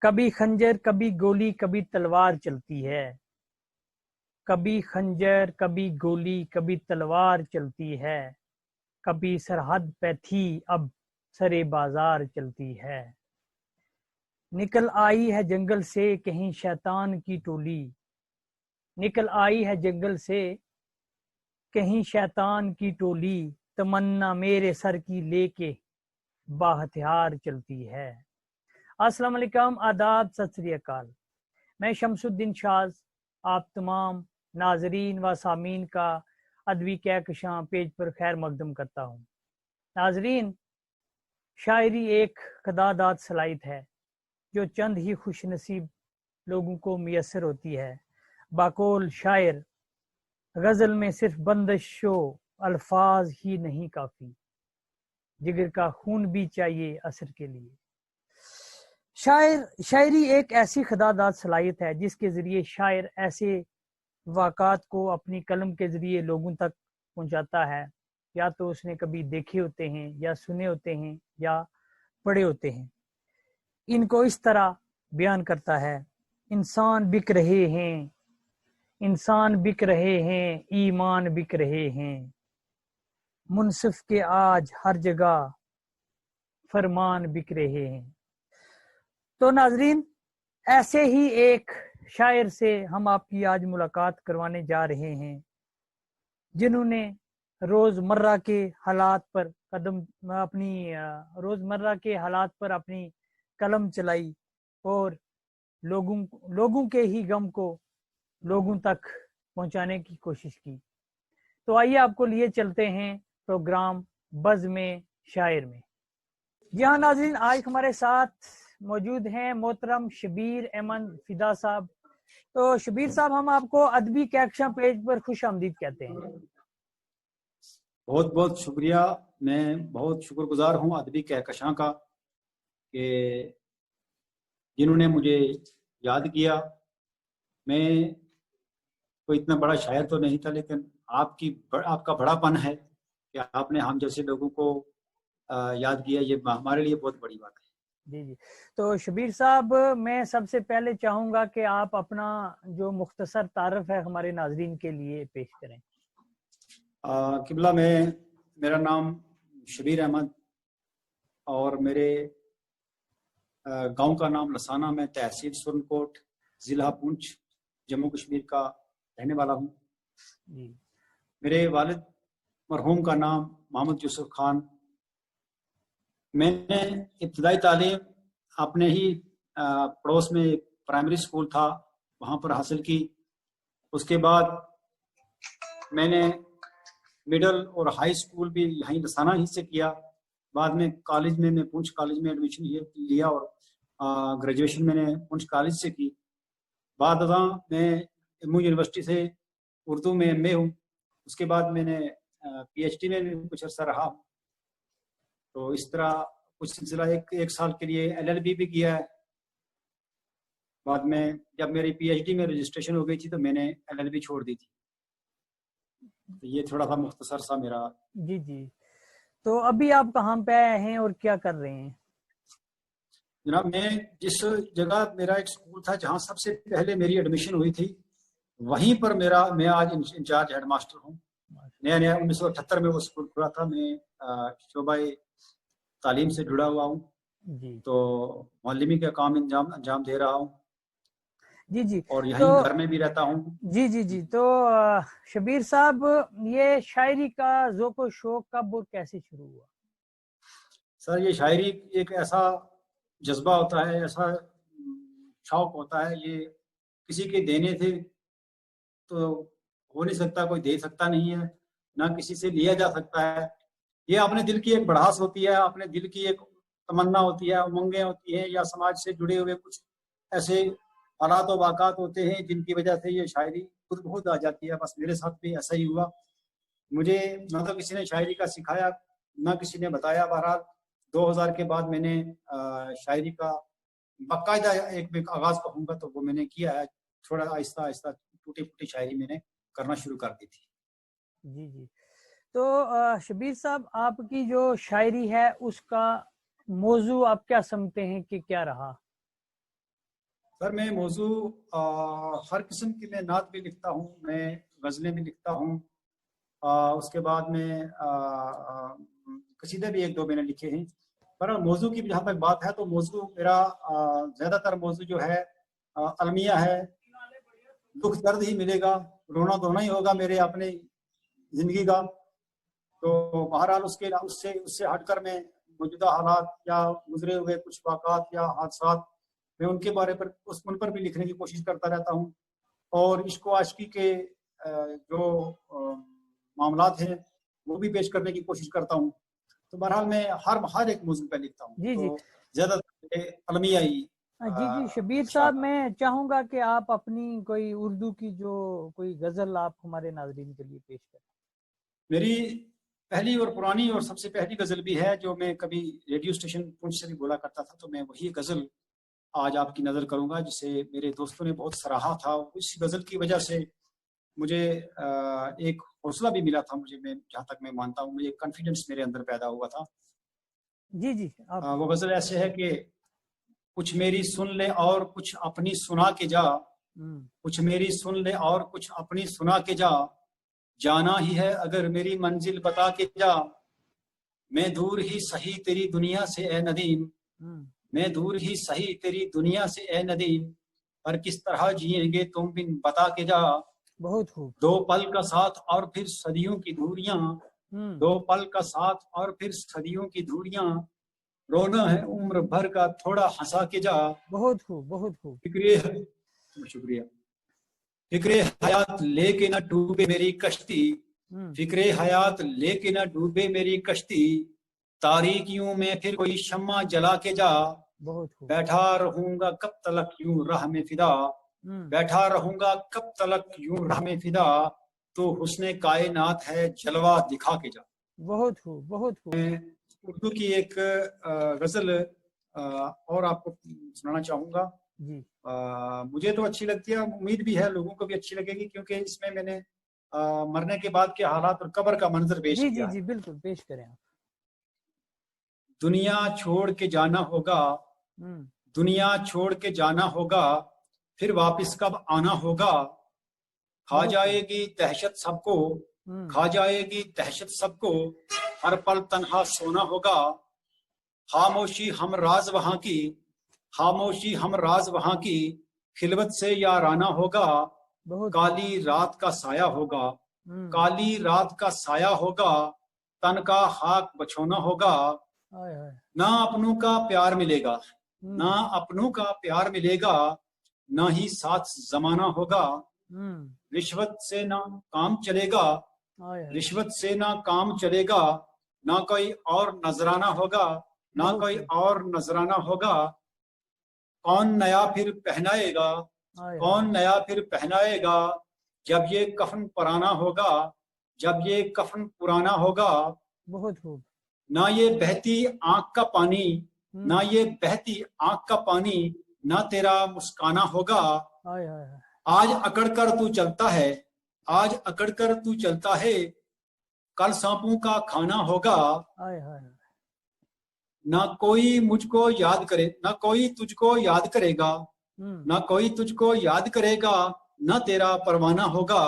کبھی خنجر کبھی گولی کبھی تلوار چلتی ہے، کبھی خنجر کبھی گولی کبھی تلوار چلتی ہے، کبھی سرحد پہ تھی اب سرے بازار چلتی ہے۔ نکل آئی ہے جنگل سے کہیں شیطان کی ٹولی، نکل آئی ہے جنگل سے کہیں شیطان کی ٹولی، تمنا میرے سر کی لے کے باہتھیار چلتی ہے۔ السلام علیکم، آداب، ست سری اکال۔ میں شمس الدین شاز آپ تمام ناظرین و سامعین کا ادبی کہکشاں پیج پر خیر مقدم کرتا ہوں۔ ناظرین، شاعری ایک خداداد صلاحیت ہے جو چند ہی خوش نصیب لوگوں کو میسر ہوتی ہے۔ باقول شاعر، غزل میں صرف بندش و الفاظ ہی نہیں کافی، جگر کا خون بھی چاہیے اثر کے لیے۔ شاعری ایک ایسی خداداد صلاحیت ہے جس کے ذریعے شاعر ایسے واقعات کو اپنی قلم کے ذریعے لوگوں تک پہنچاتا ہے، یا تو اس نے کبھی دیکھے ہوتے ہیں یا سنے ہوتے ہیں یا پڑھے ہوتے ہیں۔ ان کو اس طرح بیان کرتا ہے: انسان بک رہے ہیں، انسان بک رہے ہیں، ایمان بک رہے ہیں، منصف کے آج ہر جگہ فرمان بک رہے ہیں۔ تو ناظرین، ایسے ہی ایک شاعر سے ہم آپ کی آج ملاقات کروانے جا رہے ہیں جنہوں نے روزمرہ کے حالات پر روزمرہ کے حالات پر اپنی قلم چلائی اور لوگوں کے ہی غم کو لوگوں تک پہنچانے کی کوشش کی۔ تو آئیے آپ کو لیے چلتے ہیں پروگرام بزم شاعر میں۔ جی ہاں ناظرین، آج ہمارے ساتھ موجود ہیں محترم شبیر احمد فدا صاحب۔ تو شبیر صاحب، ہم آپ کو ادبی کہکشاں پیج پر خوش آمدید کہتے ہیں۔ بہت بہت شکریہ۔ میں بہت شکر گزار ہوں ادبی کہکشاں کا کہ جنہوں نے مجھے یاد کیا۔ میں کوئی اتنا بڑا شاعر تو نہیں تھا، لیکن آپ کا بڑا پن ہے کہ آپ نے ہم جیسے لوگوں کو یاد کیا، یہ ہمارے لیے بہت بڑی بات ہے۔ جی تو شبیر صاحب، میں سب سے پہلے چاہوں گا کہ آپ اپنا جو مختصر تعارف ہے ہمارے ناظرین کے لیے پیش کریں۔ قبلہ، میرا نام شبیر احمد اور میرے گاؤں کا نام لسانہ، میں تحصیل سرنکوٹ، ضلع پونچھ، جموں کشمیر کا رہنے والا ہوں۔ جی۔ میرے والد مرحوم کا نام محمد یوسف خان۔ میں نے ابتدائی تعلیم اپنے ہی پڑوس میں ایک پرائمری اسکول تھا، وہاں پر حاصل کی۔ اس کے بعد میں نے مڈل اور ہائی اسکول بھی یہیں لسانہ ہی سے کیا۔ بعد میں کالج میں پونچھ کالج میں ایڈمیشن لیا اور گریجویشن میں نے پونچھ کالج سے کی۔ بعد ازاں میں امو یونیورسٹی سے اردو میں ایم اے ہوں۔ اس کے بعد میں نے پی ایچ ڈی میں بھی کچھ عرصہ رہا ہوں۔ تو اس طرح کچھ سلسلہ ایک سال کے لیے ایل ایل بی بھی کیا ہے۔ بعد میں جب میری پی ایچ ڈی میں رجسٹریشن ہو گئی تھی تو میں نے ایل ایل بی چھوڑ دی تھی۔ تو یہ تھوڑا سا مختصر سا میرا۔ جی تو ابھی آپ کہاں پہ آئے ہیں اور کیا کر رہے ہیں؟ جناب، میں جس جگہ میرا ایک اسکول تھا جہاں سب سے پہلے میری ایڈمیشن ہوئی تھی، وہیں پر میں آج انچارج ہیڈ ماسٹر ہوں۔ نیا 1978 میں وہ اسکول کھلا تھا۔ میں شعبہ تعلیم سے جڑا ہوا ہوں، جی تو معلمی کا کام انجام دے رہا ہوں۔ جی اور یہیں گھر میں بھی رہتا ہوں۔ جی تو شبیر صاحب، یہ شاعری کا ذوق و شوق کب اور کیسے شروع ہوا؟ سر، یہ شاعری ایک ایسا جذبہ ہوتا ہے، ایسا شوق ہوتا ہے، یہ کسی کے دینے تھے تو ہو نہیں سکتا، کوئی دے سکتا نہیں ہے، نہ کسی سے لیا جا سکتا ہے۔ یہ اپنے دل کی ایک بڑھاس ہوتی ہے، اپنے دل کی ایک تمنا ہوتی ہے، امنگیں ہوتی ہیں، یا سماج سے جڑے ہوئے کچھ ایسے حالات و واقعات ہوتے ہیں جن کی وجہ سے یہ شاعری خود بخود آ جاتی ہے۔ بس میرے ساتھ بھی ایسا ہی ہوا۔ مجھے نہ تو کسی نے شاعری کا سکھایا، نہ کسی نے بتایا۔ بہرحال 2000 کے بعد میں نے شاعری کا باقاعدہ ایک آغاز کہوں گا تو وہ میں نے کیا ہے۔ تھوڑا آہستہ آہستہ ٹوٹی پھوٹی شاعری میں نے کرنا شروع کر دی تھی۔ جی تو شبیر صاحب، آپ کی جو شاعری ہے اس کا موضوع آپ کیا سمجھتے ہیں کہ کیا رہا؟ سر میں موضوع ہر قسم کی میں نعت بھی لکھتا ہوں، میں غزلیں بھی لکھتا ہوں، اس کے بعد میں قصیدے بھی ایک دو میں نے لکھے ہیں۔ پر موضوع کی جہاں تک بات ہے تو موضوع میرا زیادہ تر موضوع جو ہے المیہ ہے، دکھ درد ہی ملے گا، رونا دھونا ہی ہوگا میرے اپنے زندگی کا۔ تو بہرحال اس سے ہٹ کر میں موجودہ حالات یا گزرے ہوئے کچھ واقعات یا حادثات میں ان کے بارے پر ان پر بھی لکھنے کی کوشش کرتا رہتا ہوں، اور عشق و عاشقی کے جو معاملات ہیں وہ بھی پیش کرنے کی کوشش کرتا ہوں۔ تو بہرحال میں ہر ایک موضوع پہ لکھتا ہوں۔ جی جی تو زیادہ تر المیہ ہی۔ جی جی شبیر صاحب، میں چاہوں گا کہ آپ اپنی کوئی اردو کی جو کوئی غزل آپ ہمارے ناظرین کے لیے پیش کریں۔ میری پہلی اور پرانی اور سب سے پہلی غزل بھی ہے جو میں کبھی ریڈیو اسٹیشن پونچھ سے بھی بولا کرتا تھا، تو میں وہی غزل آج آپ کی نظر کروں گا جسے میرے دوستوں نے بہت سراہا تھا۔ اس غزل کی وجہ سے مجھے ایک حوصلہ بھی ملا تھا، میں جہاں تک میں مانتا ہوں مجھے کانفیڈنس میرے اندر پیدا ہوا تھا۔ جی جی وہ غزل ایسے ہے کہ کچھ میری سن لے اور کچھ اپنی سنا کے جا، کچھ میری سن لے اور کچھ اپنی سنا کے جا، جانا ہی ہے اگر میری منزل بتا کے جا، میں دور ہی سہی تیری دنیا سے اے ندیم، میں دور ہی سہی تیری دنیا سے اے ندیم، پر کس طرح جئیں گے تم بن بتا کے جا، بہت خوب۔ دو پل کا ساتھ اور پھر صدیوں کی دوریاں، دو پل کا ساتھ اور پھر صدیوں کی دوریاں، رونا ہے عمر بھر کا تھوڑا ہنسا کے جا۔ بہت خوب بہت خوب۔ شکریہ۔ فکر حیات لے کے نہ ڈوبے میری کشتی، فکر حیات لے کے نہ ڈوبے میری کشتی، تاریکیوں میں پھر کوئی شمع جلا کے جا، بہت خوب۔ بیٹھا رہوں گا کب تلک یوں راہ میں فدا، بیٹھا رہوں گا کب تلک یوں راہ میں فدا، تو حسن کائنات ہے جلوہ دکھا کے جا۔ بہت خوب بہت خوب۔ میں اردو کی ایک غزل اور آپ کو سنانا چاہوں گا۔ جی مجھے تو اچھی لگتی ہے، امید بھی ہے لوگوں کو بھی اچھی لگے گی، کیونکہ اس میں نے مرنے کے بعد کے حالات اور قبر کا منظر پیش جی کیا جی ہے۔ جی بالکل پیش کریں آپ۔ دنیا چھوڑ کے جانا ہوگا، دنیا چھوڑ کے جانا ہوگا، پھر واپس کب آنا ہوگا، کھا جائے گی دہشت سب کو، کھا جائے گی دہشت سب کو، ہر پل تنہا سونا ہوگا، خاموشی ہم راز وہاں کی، خاموشی ہم راز وہاں کی، خلوت سے یارانہ ہوگا، کالی رات کا سایہ ہوگا، کالی رات کا سایہ ہوگا، تن کا خاک بچھونا ہوگا، نہ اپنوں کا پیار ملے گا، نہ اپنوں کا پیار ملے گا، نہ ہی ساتھ زمانہ ہوگا، رشوت سے نہ کام چلے گا، رشوت سے نہ کام چلے گا، نہ کوئی اور نذرانہ ہوگا، نہ کوئی اور نذرانہ ہوگا، کون نیا پھر پہنائے گا، کون نیا پھر پہنائے گا، جب یہ کفن پرانا ہوگا، جب یہ کفن پرانا ہوگا، بہت خوب۔ نہ یہ بہتی آنکھ کا پانی، نہ یہ بہتی آنکھ کا پانی، نہ تیرا مسکانہ ہوگا، آج اکڑ کر تو چلتا ہے، آج اکڑ کر تو چلتا ہے، کل سانپوں کا کھانا ہوگا، نہ کوئی مجھ کو یاد کرے، نہ کوئی تجھ کو یاد کرے گا، نہ کوئی تجھ کو یاد کرے گا، نہ تیرا پروانہ ہوگا،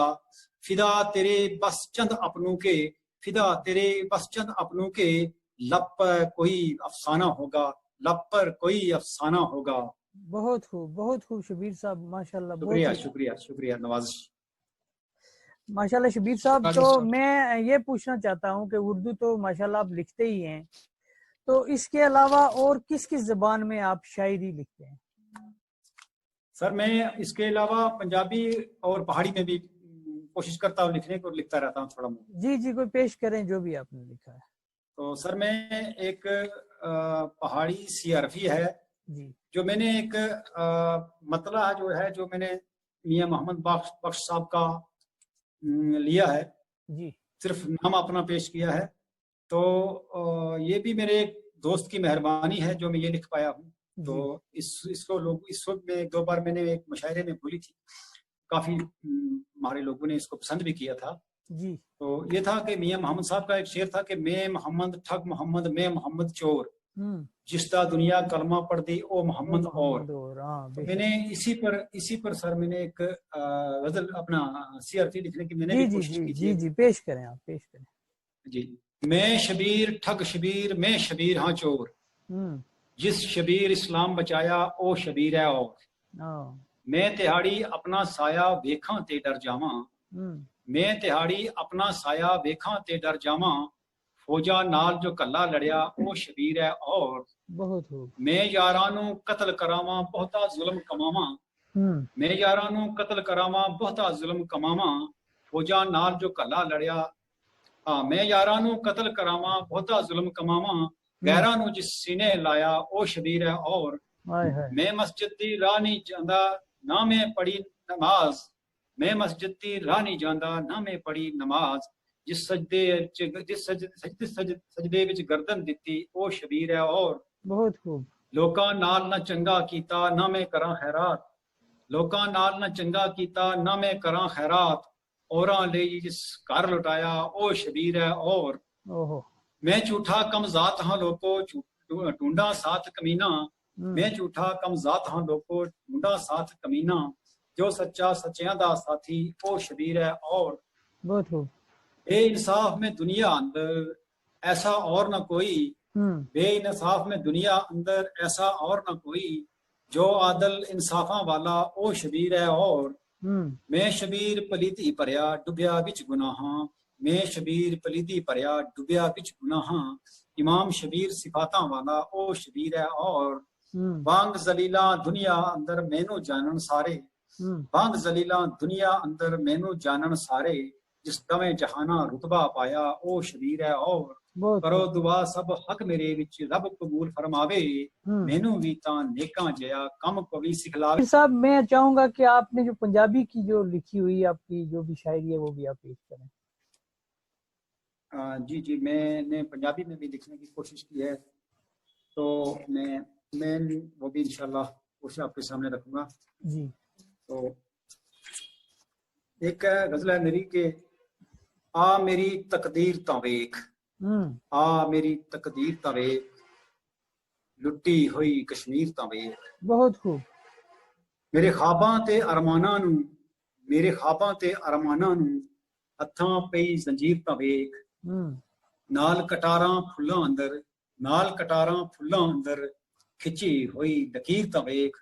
فدا تیرے بس چند اپنوں کے، فدا تیرے بس چند اپنوں کے، لب پر کوئی افسانہ ہوگا، لب پر کوئی افسانہ ہوگا۔ بہت خوب بہت خوب شبیر صاحب، ماشاءاللہ۔ شکریہ شکریہ شکریہ نوازش۔ ماشاءاللہ شبیر صاحب، تو میں یہ پوچھنا چاہتا ہوں کہ اردو تو ماشاءاللہ آپ لکھتے ہی ہیں، تو اس کے علاوہ اور کس کس زبان میں آپ شاعری لکھتے ہیں؟ سر میں اس کے علاوہ پنجابی اور پہاڑی میں بھی کوشش کرتا ہوں لکھنے کو، لکھتا رہتا ہوں تھوڑا بہت۔ جی جی کوئی پیش کریں جو بھی آپ نے لکھا ہے۔ تو سر میں ایک پہاڑی سی عرفی ہے جی جو میں نے ایک مطلع جو ہے جو میں نے میاں محمد بخش صاحب کا لیا ہے، جی صرف نام اپنا پیش کیا ہے، تو یہ بھی میرے ایک دوست کی مہربانی ہے جو میں یہ لکھ پایا ہوں۔ تو اس کو لوگ اس وقت میں 2 بار میں نے ایک مشاعرے میں بولی تھی، کافی ہمارے لوگوں نے اس کو پسند بھی کیا تھا۔ جی تو یہ تھا کہ میاں محمد صاحب کا ایک شعر تھا کہ میں محمد ٹھگ محمد میں محمد چور، جستا دنیا کلمہ پڑھ دی او محمد اور ہاں میں نے اسی پر سر میں نے ایک غزل اپنا CRT لکھنے کی میں نے بھی کوشش کی تھی. جی پیش کریں آپ پیش کریں. جی میں شبیر ٹھگ شبیر میں شبیر ہاں چور جس شبیر اسلام بچایا او شبیر ہے اور میں تہاڑی اپنا سایہ ویکھاں تے ڈر جاواں میں تہاڑی اپنا سایہ ویکھاں تے ڈر جاواں فوجا نال جو کلا لڑیا او شبیر ہے اور بہت خوب. میں یارانوں قتل کراواں بہتا ظلم کماواں میں یارانوں قتل کراواں بہتا ظلم کماواں فوجا نال جو کلا لڑیا میں یارانوں قتل کراواں بہتا ظلم کماواں غیرانوں جس سینے لایا او شبیر ہے اور میں مسجد دی راہ نہیں جاندا نہ میں پڑھی نماز میں مسجد دی راہ نہیں جاندا نہ میں پڑھی نماز جس سجدے وچ گردن دتی او شبیر ہے اور بہت خوب. لوکاں نال نہ چنگا کیتا نہ میں کراں خیرات لوکاں نال نہ چنگا کیتا نہ میں کراں خیرات اوراں لئی جس گھر لٹایا او شبیر ہے اور میں جھوٹا کم ذات ہاں لوکو ڈھونڈا ساتھ کمینہ میں جھوٹا کم ذات ہاں لوکو ڈھونڈا ساتھ کمینہ جو سچا سچیاں دا ساتھی او شبیر ہے اور بہت خوب. بے انصاف میں دنیا اندر ایسا اور نہ کوئی بے انصاف میں دنیا اندر ایسا اور نہ کوئی جو عادل انصافاں والا او شبیر ہے اور میں شبیر پلیتی پریا ڈبیا وچ گناہاں میں شبیر پلیتی پریا ڈبیا وچ گناہاں امام شبیر صفاتاں والا او شبیر ہے اور بانگ زلیلاں دنیا اندر مینو جانن سارے بانگ زلیلاں دنیا اندر مینو جانن سارے جس دمیں جہانا رتبہ پایا او شبیر ہے اور کرو دعا سب حق میرے وچ رب قبول فرماوے مینو بھی تاں نیکاں جیا کم کوئی سکھلاوے. صاحب میں چاہوں گا کہ آپ نے جو پنجابی کی جو لکھی ہوئی آپ کی جو بھی شاعری ہے وہ بھی آپ پیش کریں. جی میں نے پنجابی میں بھی لکھنے کی کوشش کی ہے تو میں وہ بھی انشاءاللہ اسے آپ کے سامنے رکھوں گا. جی تو ایک غزل ہے میری کہ آ میری تقدیر تاں ویکھ آ میری تقدیر تاں ویکھ لٹی ہوئی کشمیر تاں ویکھ. بہت خوب. میرے خواباں تے ارماناں نوں میرے خواباں تے ارماناں نوں ہتھاں پئی زنجیر تاں ویکھ نال کٹاراں پھلاں اندر نال کٹاراں پھلاں اندر کھچی ہوئی لکیر تاں ویکھ.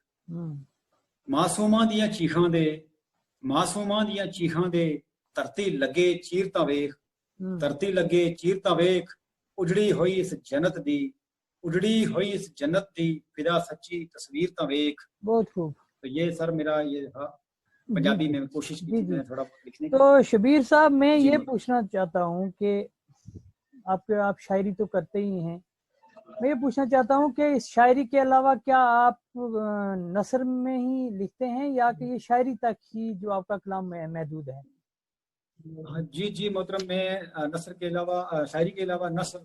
معصوماں دیاں چیخاں دے دھرتی لگے چیر تاں ویکھ دھرتی لگے چیر تاں ویکھ اجڑی ہوئی اس جنت دی فدا سچی تصویر تاں ویکھ. بہت خوب. تو یہ سر میرا یہ تھا پنجابی میں کوشش کی تھی تھوڑا لکھنے کی. تو شبیر صاحب میں یہ پوچھنا چاہتا ہوں کہ آپ شاعری تو کرتے ہی ہیں میں یہ پوچھنا چاہتا ہوں کہ اس شاعری کے علاوہ کیا آپ نثر میں ہی لکھتے ہیں یا کہ یہ شاعری تک ہی جو آپ کا کلام محدود ہے؟ جی محترم میں نثر کے علاوہ شاعری کے علاوہ نثر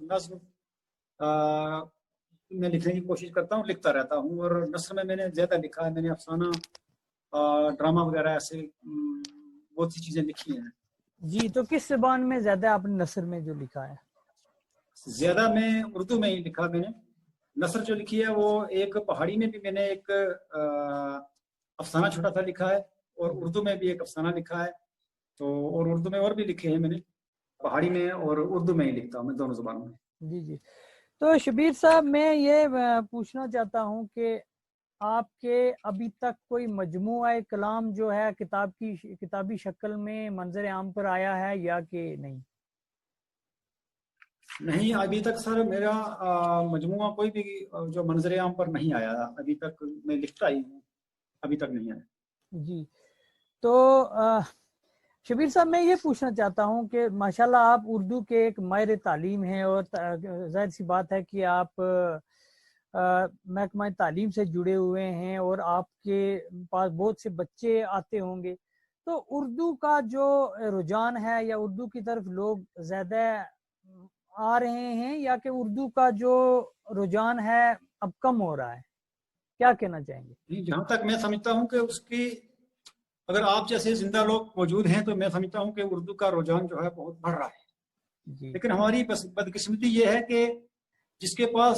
میں لکھنے کی کوشش کرتا ہوں لکھتا رہتا ہوں اور نثر میں نے زیادہ لکھا ہے. میں نے افسانہ ڈرامہ وغیرہ ایسے بہت سی چیزیں لکھی ہیں. جی تو کس زبان میں زیادہ آپ نے نثر میں جو لکھا ہے؟ زیادہ میں اردو میں ہی لکھا. میں نے نثر جو لکھی ہے وہ ایک پہاڑی میں بھی میں نے ایک افسانہ چھوٹا سا لکھا ہے اور اردو میں بھی ایک افسانہ لکھا ہے. تو اور اردو میں اور بھی لکھے ہیں میں نے پہاڑی میں اور اردو میں ہی لکھتا ہوں میں دونوں زبانوں میں. جی تو شبیر صاحب میں یہ پوچھنا چاہتا ہوں کہ آپ کے ابھی تک کوئی مجموعہ کلام جو ہے کتابی شکل میں منظر عام پر آیا ہے یا کہ نہیں؟ نہیں ابھی تک سر میرا مجموعہ کوئی بھی جو منظر عام پر نہیں آیا ابھی تک. میں لکھتا ہی ہوں ابھی تک نہیں آیا. جی تو شبیر صاحب میں یہ پوچھنا چاہتا ہوں کہ ماشاءاللہ آپ اردو کے ایک ماہر تعلیم ہیں اور ظاہر سی بات ہے کہ آپ محکمہ تعلیم سے جڑے ہوئے ہیں اور آپ کے پاس بہت سے بچے آتے ہوں گے. تو اردو کا جو رجحان ہے یا اردو کی طرف لوگ زیادہ آ رہے ہیں یا کہ اردو کا جو رجحان ہے اب کم ہو رہا ہے، کیا کہنا چاہیں گے؟ جہاں تک میں سمجھتا ہوں کہ اس کی اگر آپ جیسے زندہ لوگ موجود ہیں تو میں سمجھتا ہوں کہ اردو کا رجحان جو ہے بہت بڑھ رہا ہے. لیکن ہماری بدقسمتی یہ ہے کہ جس کے پاس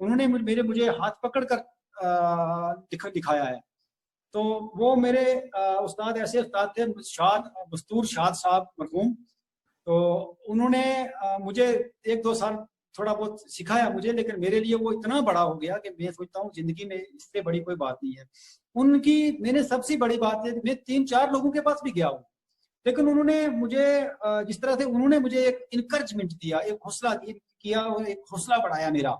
انہوں نے مجھے ہاتھ پکڑ کر دکھایا ہے. تو وہ میرے استاد ایسے استاد تھے مستور شاد صاحب مرحوم. تو انہوں نے مجھے 1-2 سال تھوڑا بہت سکھایا مجھے, لیکن میرے لیے وہ اتنا بڑا ہو گیا کہ میں سوچتا ہوں زندگی میں اس سے بڑی کوئی بات نہیں ہے. ان کی میں نے سب سے بڑی بات ہے, میں 3-4 لوگوں کے پاس بھی گیا ہوں, لیکن انہوں نے مجھے جس طرح سے انہوں نے مجھے ایک انکریجمنٹ دیا, ایک حوصلہ کیا اور ایک حوصلہ بڑھایا میرا.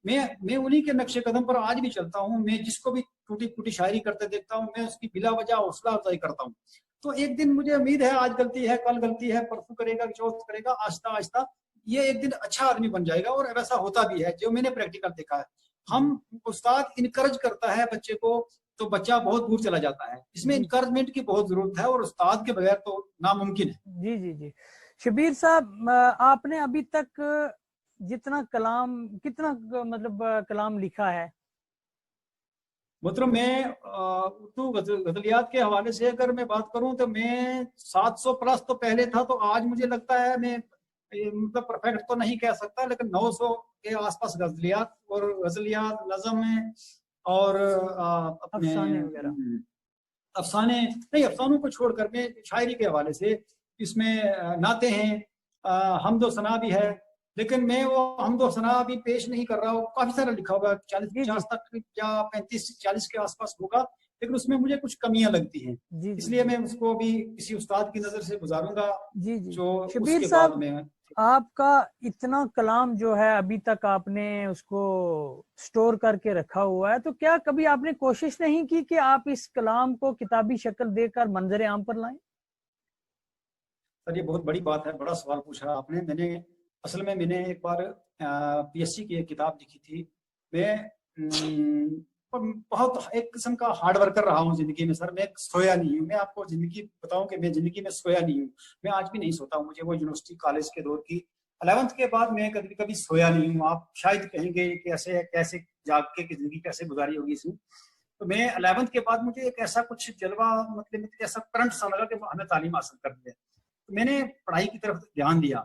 میں انہی کے نقش قدم پر آج بھی چلتا ہوں. میں جس کو بھی ٹوٹی پھوٹی شاعری کرتے دیکھتا ہوں, میں اس کی بلا وجہ حوصلہ افزائی کرتا ہوں. تو ایک دن مجھے امید ہے, آج غلطی ہے کل غلطی ہے, پرسوں کرے گا چوتھ کرے گا, آہستہ آہستہ یہ ایک دن اچھا آدمی بن جائے گا. اور ویسا ہوتا بھی ہے, جو میں نے پریکٹیکل دیکھا ہے. ہم استاد انکریج کرتا ہے بچے کو تو بچہ بہت دور چلا جاتا ہے. اس میں انکریجمنٹ کی بہت ضرورت ہے, اور استاد کے بغیر تو ناممکن ہے. جی جی جی. شبیر صاحب, آپ نے ابھی تک جتنا کتنا مطلب کلام لکھا ہے؟ مطلب میں اردو غزلیات کے حوالے سے اگر میں بات کروں تو میں 700 پلس تو پہلے تھا, تو آج مجھے لگتا ہے میں مطلب پرفیکٹ تو نہیں کہہ سکتا, لیکن 900 کے آس پاس غزلیات اور غزلیات نظم میں اور افسانے وغیرہ, افسانے نہیں, افسانوں کو چھوڑ کر میں شاعری کے حوالے سے اس میں نعتیں ہیں, حمد و ثنا بھی ہے, لیکن میں وہ حمد و ثنا بھی پیش نہیں کر رہا ہوں. کافی سارا لکھا ہوگا, 40-50 تک یا 35-40 کے آس پاس ہوگا, لیکن اس میں مجھے کچھ کمیاں لگتی ہیں. اس لیے میں اس کو بھی کسی استاد کی نظر سے گزاروں گا. جی جی. جو شبیر صاحب, آپ کا اتنا کلام جو ہے ابھی تک آپ نے اس کو سٹور کر کے رکھا ہوا ہے, تو کیا کبھی آپ نے کوشش نہیں کی کہ آپ اس کلام کو کتابی شکل دے کر منظر عام پر لائیں؟ سر یہ بہت بڑی بات ہے, بڑا سوال پوچھا آپ نے. اصل میں میں نے ایک بار پی ایس سی کی ایک کتاب لکھی تھی. میں بہت ایک قسم کا ہارڈ ورکر رہا ہوں زندگی میں. سر میں سویا نہیں ہوں. میں آپ کو زندگی بتاؤں کہ میں زندگی میں سویا نہیں ہوں. میں آج بھی نہیں سوتا ہوں. مجھے وہ یونیورسٹی کالج کے دور کی 11th کے بعد میں کبھی سویا نہیں ہوں. آپ شاید کہیں گے کہ کیسے جاگ کے زندگی کیسے گزاری ہوگی اس میں. تو میں 11th کے بعد مجھے ایک ایسا کچھ جلوہ, مطلب ایسا کرنٹ سا لگا کہ ہمیں تعلیم حاصل کرنی ہے. تو میں نے پڑھائی کی طرف دھیان دیا.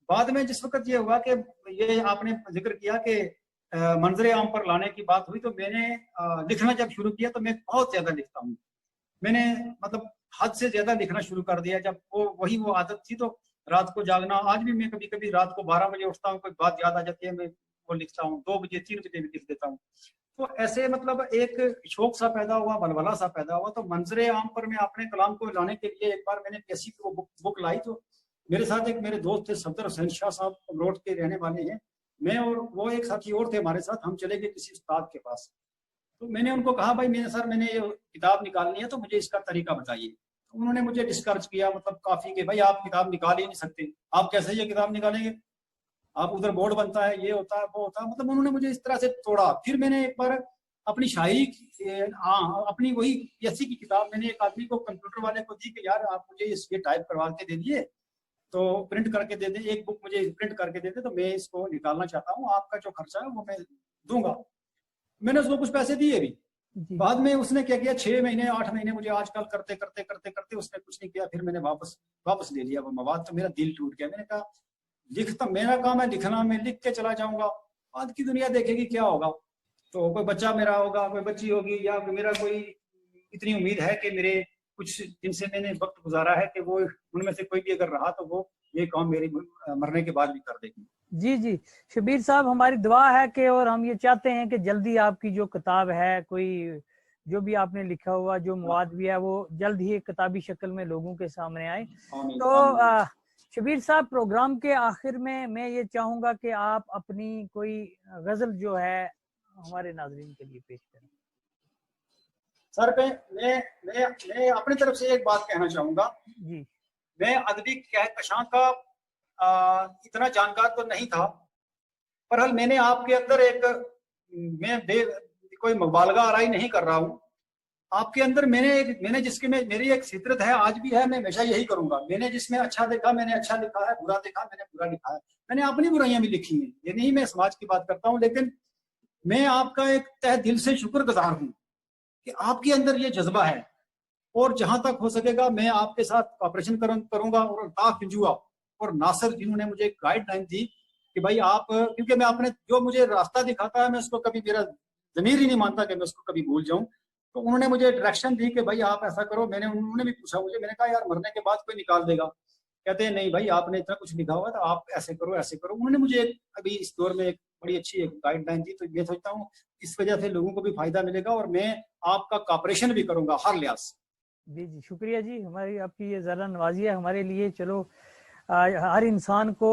بعد میں جس وقت یہ ہوا کہ یہ آپ نے ذکر کیا کہ منظر عام پر لانے کی بات ہوئی, تو میں نے لکھنا جب شروع کیا تو میں بہت زیادہ لکھتا ہوں. میں نے مطلب حد سے زیادہ لکھنا شروع کر دیا. جب وہ عادت تھی تو رات کو جاگنا, آج بھی میں کبھی کبھی رات کو 12 بجے اٹھتا ہوں, کوئی بات یاد آ جاتی ہے, میں وہ لکھتا ہوں. 2 بجے 3 بجے بھی لکھ دیتا ہوں. تو ایسے مطلب ایک شوق سا پیدا ہوا, ولولہ سا پیدا ہوا. تو منظر عام پر میں اپنے کلام کو لانے کے لیے ایک بار میں نے کیسی بک لائی. تو میرے ساتھ ایک میرے دوست تھے صفدر حسین شاہ صاحب, امروٹ کے رہنے والے ہیں. میں اور وہ ایک ساتھی اور تھے ہمارے ساتھ. ہم چلے گئے کسی استاد کے پاس. تو میں نے ان کو کہا, بھائی سر میں نے یہ کتاب نکالنی ہے تو مجھے اس کا طریقہ بتائیے. انہوں نے مجھے ڈسکرج کیا, مطلب کافی کہ بھائی آپ کتاب نکال ہی نہیں سکتے, آپ کیسے یہ کتاب نکالیں گے, آپ ادھر بورڈ بنتا ہے, یہ ہوتا ہے وہ ہوتا ہے. مطلب انہوں نے مجھے اس طرح سے توڑا. پھر میں نے ایک بار اپنی شاعری اپنی وہی پی ایس سی کی کتاب میں نے ایک آدمی کو, کمپیوٹر والے کو دی کہ یار آپ مجھے اس یہ ٹائپ کروا کے دے دیے, تو پرنٹ کر کے دے دیں, ایک بک مجھے پرنٹ کر کے دے دیں, تو میں اس کو نکالنا چاہتا ہوں, آپ کا جو خرچہ ہے وہ میں دوں گا. میں نے اس کو کچھ پیسے دیے بھی. بعد میں اس نے کیا کیا, 6 مہینے 8 مہینے مجھے آج کل کرتے کرتے کرتے کرتے اس نے کچھ نہیں کیا. پھر میں نے واپس لے لیا وہ مواد. تو میرا دل ٹوٹ گیا. میں نے کہا لکھتا, میرا کام ہے لکھنا, میں لکھ کے چلا جاؤں گا, بعد کی دنیا دیکھے گی کیا ہوگا. تو کوئی بچہ میرا ہوگا, کوئی بچی ہوگی, یا میرا کوئی اتنی امید ہے کہ میرے کچھ جن سے میں نے وقت گزارا ہے کہ وہ ان میں سے کوئی بھی اگر رہا تو وہ یہ کام میری مرنے کے بعد بھی کر دے گی. جی جی. شبیر صاحب, ہماری دعا ہے کہ, اور ہم یہ چاہتے ہیں کہ جلدی آپ کی جو کتاب ہے, کوئی جو بھی آپ نے لکھا ہوا جو مواد بھی ہے, وہ جلد ہی کتابی شکل میں لوگوں کے سامنے آئے. تو شبیر صاحب, پروگرام کے آخر میں یہ چاہوں گا کہ آپ اپنی کوئی غزل جو ہے ہمارے ناظرین کے لیے پیش کریں. سر میں اپنی طرف سے ایک بات کہنا چاہوں گا. جی. میں ادبی کہکشاں کا اتنا جانکار تو نہیں تھا, پر میں نے آپ کے اندر ایک, میں کوئی مبالغہ آرائی نہیں کر رہا ہوں, آپ کے اندر میں نے جس کے میں میری ایک فطرت ہے, آج بھی ہے, میں ہمیشہ یہی کروں گا. میں نے جس میں اچھا دیکھا میں نے اچھا لکھا ہے, برا دیکھا میں نے برا لکھا ہے. میں نے اپنی برائیاں بھی لکھی ہیں, یہ نہیں میں سماج کی بات کرتا ہوں, لیکن میں آپ کا ایک تہ دل سے شکر گزار ہوں کہ آپ کے اندر یہ جذبہ ہے. اور جہاں تک ہو سکے گا میں آپ کے ساتھ کوآپریشن کروں گا. اور الطاف پنجوا اور ناصر جنہوں نے مجھے گائیڈ لائن دی, کہ بھائی آپ, کیونکہ میں اپنے جو مجھے راستہ دکھاتا ہے میں اس کو کبھی, میرا ضمیر ہی نہیں مانتا کہ میں اس کو کبھی بھول جاؤں. تو انہوں نے مجھے ڈائریکشن دی کہ بھائی آپ ایسا کرو. انہوں نے بھی پوچھا مجھے, میں نے کہا یار مرنے کے بعد کوئی نکال دے گا. کہتے ہیں نہیں بھائی آپ نے اتنا کچھ لکھا ہوا تو آپ ایسے کرو ایسے کرو. انہوں نے مجھے ابھی اس دور میں ایک بڑی اچھی ایک گائیڈ لائن دی. تو یہ سوچتا ہوں اس وجہ سے لوگوں کو بھی فائدہ ملے گا اور میں آپ کا کوآپریشن بھی کروں گا ہر لحاظ سے. جی جی شکریہ جی, ہماری آپ کی یہ ذرا نوازی ہے ہمارے لیے. چلو ہر انسان کو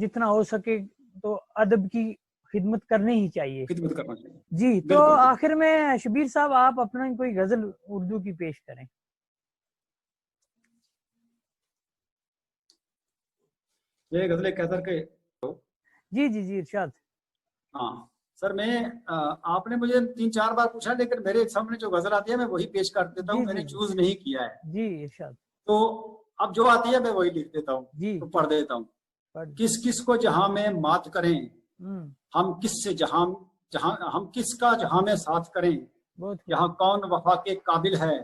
جتنا ہو سکے تو ادب کی خدمت کرنی ہی چاہیے. خدمت کرنا چاہیے جی. تو بالکل. آخر میں شبیر صاحب آپ اپنا کوئی غزل اردو کی پیش کریں. یہ غزل کیسر کے. جی جی جی ارشاد. ہاں سر, میں آپ نے مجھے 3-4 بار پوچھا لیکن میرے سامنے جو غزل آتی ہے میں وہی پیش کر دیتا ہوں. میں نے چوز نہیں کیا ہے. جی ارشاد. تو اب جو آتی ہے میں وہی لکھ دیتا ہوں. جی تو پڑھ دیتا ہوں. کس کس کو جہاں میں مات کریں, ہم کس سے جہاں ہم کس کا جہاں میں ساتھ کریں. یہاں کون وفا کے قابل ہے,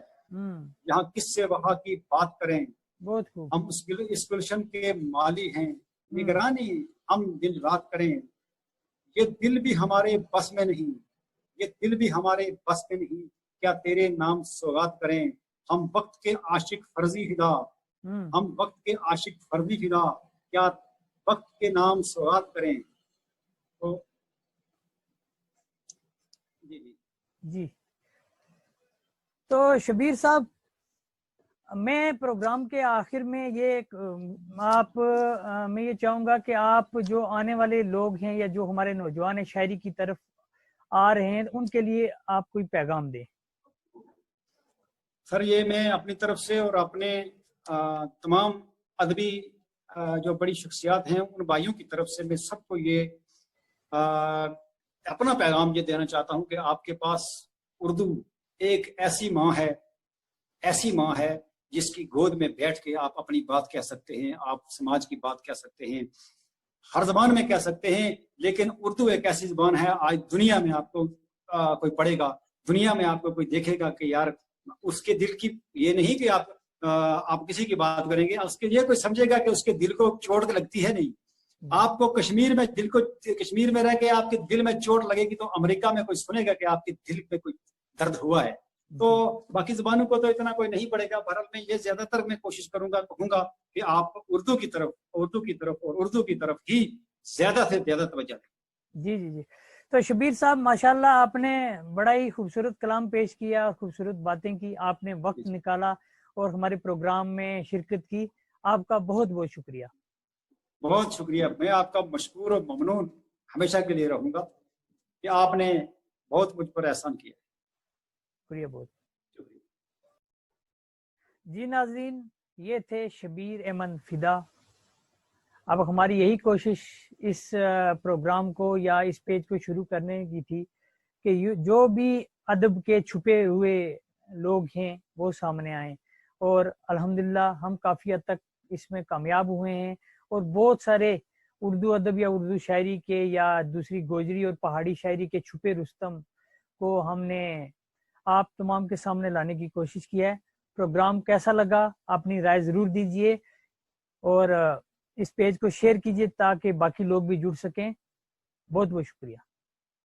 یہاں کس سے وفا کی بات کریں. ہم اس گلشن کے مالی ہیں, نگرانی ہم دن رات کریں. یہ دل بھی ہمارے بس میں نہیں, یہ دل بھی ہمارے بس میں نہیں, کیا تیرے نام سوغات کریں. ہم وقت کے عاشق فرضی فدا, ہم وقت کے عاشق فرضی فدا, کیا وقت کے نام سوغات کریں. تو جی جی جی. تو شبیر صاحب میں پروگرام کے آخر میں یہ میں یہ چاہوں گا کہ آپ جو آنے والے لوگ ہیں یا جو ہمارے نوجوان شاعری کی طرف آ رہے ہیں ان کے لیے آپ کوئی پیغام دیں. سر یہ میں اپنی طرف سے اور اپنے تمام ادبی جو بڑی شخصیات ہیں ان بھائیوں کی طرف سے میں سب کو یہ اپنا پیغام یہ دینا چاہتا ہوں کہ آپ کے پاس اردو ایک ایسی ماں ہے جس کی گود میں بیٹھ کے آپ اپنی بات کہہ سکتے ہیں, آپ سماج کی بات کہہ سکتے ہیں, ہر زبان میں کہہ سکتے ہیں. لیکن اردو ایک ایسی زبان ہے, آج دنیا میں آپ کو کوئی پڑھے گا, دنیا میں آپ کو کوئی دیکھے گا کہ یار اس کے دل کی, یہ نہیں کہ آپ کسی کی بات کریں گے, اس کے یہ کوئی سمجھے گا کہ اس کے دل کو چوٹ لگتی ہے. نہیں, آپ کو کشمیر میں رہ کے آپ کے دل میں چوٹ لگے گی تو امریکہ میں کوئی سنے گا کہ آپ کے دل میں کوئی درد ہوا ہے. تو باقی زبانوں کو تو اتنا کوئی نہیں پڑے گا. بہرحال میں یہ زیادہ تر میں کوشش کہوں گا کہ آپ اردو کی طرف ہی زیادہ سے زیادہ توجہ دیں. جی جی جی. تو شبیر صاحب ماشاءاللہ آپ نے بڑا ہی خوبصورت کلام پیش کیا اور خوبصورت باتیں کی. آپ نے وقت نکالا اور ہمارے پروگرام میں شرکت کی. آپ کا بہت بہت شکریہ. بہت شکریہ. میں آپ کا مشکور اور ممنون ہمیشہ کے لیے رہوں گا کہ آپ نے بہت مجھ پر احسان کیا. شکریہ بہت. جی ناظرین, یہ تھے شبیر احمد فدا. اب ہماری یہی کوشش اس پروگرام کو یا اس پیج کو شروع کرنے کی تھی کہ جو بھی ادب کے چھپے ہوئے لوگ ہیں وہ سامنے آئیں, اور الحمدللہ ہم کافی حد تک اس میں کامیاب ہوئے ہیں. اور بہت سارے اردو ادب یا اردو شاعری کے یا دوسری گوجری اور پہاڑی شاعری کے چھپے رستم کو ہم نے آپ تمام کے سامنے لانے کی کوشش کی ہے. پروگرام کیسا لگا اپنی رائے ضرور دیجئے اور اس پیج کو شیئر کیجئے تاکہ باقی لوگ بھی جڑ سکیں. بہت بہت شکریہ.